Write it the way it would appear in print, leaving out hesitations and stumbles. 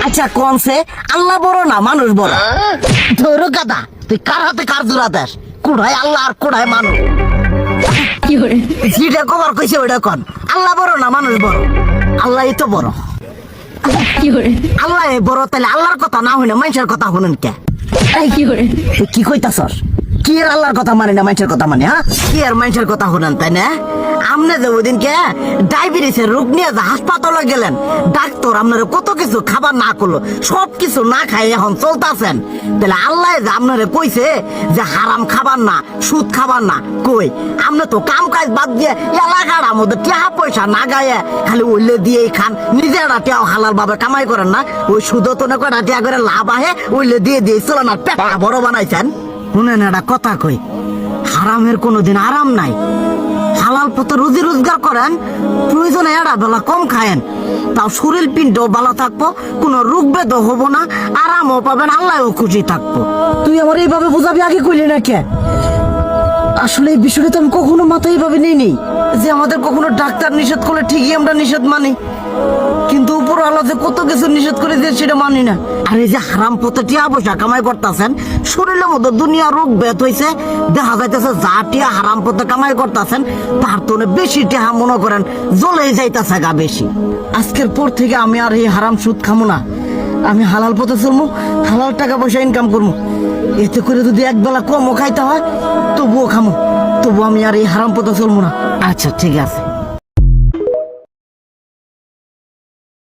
আচ্ছা কোনছে আল্লাহ বড় না মানুষ বড়? ধরো গাদা, তুই কার হাতে কার জোড়া দেশ? কুড়ায় আল্লাহ আর কুড়ায় মানুষ। যেটা কবার কইছে ওইটা কন। আল্লাহ বড় না মানুষ বড়? আল্লাহই তো বড়। আল্লাহ বড়, তাহলে আল্লাহর কথা না হইনা মানুষের কথা শুনেন কে? তুই কি কইতাছস? কি আর আল্লাহর কথা মানে না মানুষের কথা মানে? হ্যাঁ, কি আর মানুষের কথা শুনেন তাই না? আমনে যে ওইদিনকে ডায়াবেটিসের রোগ নিয়ে যে হাসপাতালে গেলেন, ডাক্তার আপনারা কত কিছু খাবার না করলো, সব কিছু না খাই এখন চলতেছেন। তাহলে আল্লাহ যে আপনারা কইছে যে হারাম খাবার না, সুদ খাবার না, কই আপনি তো কাম কাজ বাদ দিয়ে এলাকার মধ্যে টাকা পয়সা না গায়ে খালি ওইলে দিয়েই খান, নিজেরা টেও হালাল ভাবে কামাই করেন না। ওই সুদ তো না কটা টিয়া করে লাভ আহে, ওইলে দিয়ে দিয়ে চলেন আর পেট বড় বানাইছেন। শুনেন একটা কথা কই, হারামের কোনোদিন আরাম নাই। হালাল পথে রুজি রোজগার করেন, প্রয়োজনে এড়া বেলা কম খায়েন, তাও শরীর পিণ্ড ভালো থাকবো, কোনো রোগ বেদও হবো না, আরামও পাবেন, আল্লাহও খুশি থাকবো। তুই আমার এইভাবে বুঝাবি আগে কইলি না কে? আসলে এই বিষয়টা তো আমি কখনো মাথায় এইভাবে নিইনি যে আমাদের কখনো ডাক্তার নিষেধ করলে ঠিকই আমরা নিষেধ মানি, কিন্তু উপর আল্লাহ যে কত কিছু নিষেধ করে দিয়ে সেটা মানি না। আর এই যে হারাম পথে টিয়া পয়সা কামাই করতেছেন, শরীরের মধ্যে দুনিয়া রোগ ব্যাধ হয়েছে, দেখা যাইতেছে যা টিয়া হারাম পথে কামাই করতেছেন তার তো বেশি টিয়া মনে করেন জ্বলেই যাইতেছে গা বেশি। আজকের পর থেকে আমি আর এই হারাম সুদ খামো না, আমি হালাল পথে চলবো, হালাল টাকা পয়সা ইনকাম করবো। এতে করে যদি একবেলা কমও খাইতে হয় তবুও খামো, তবু আমি আর এই হারাম পথে চলবো না। আচ্ছা ঠিক আছে।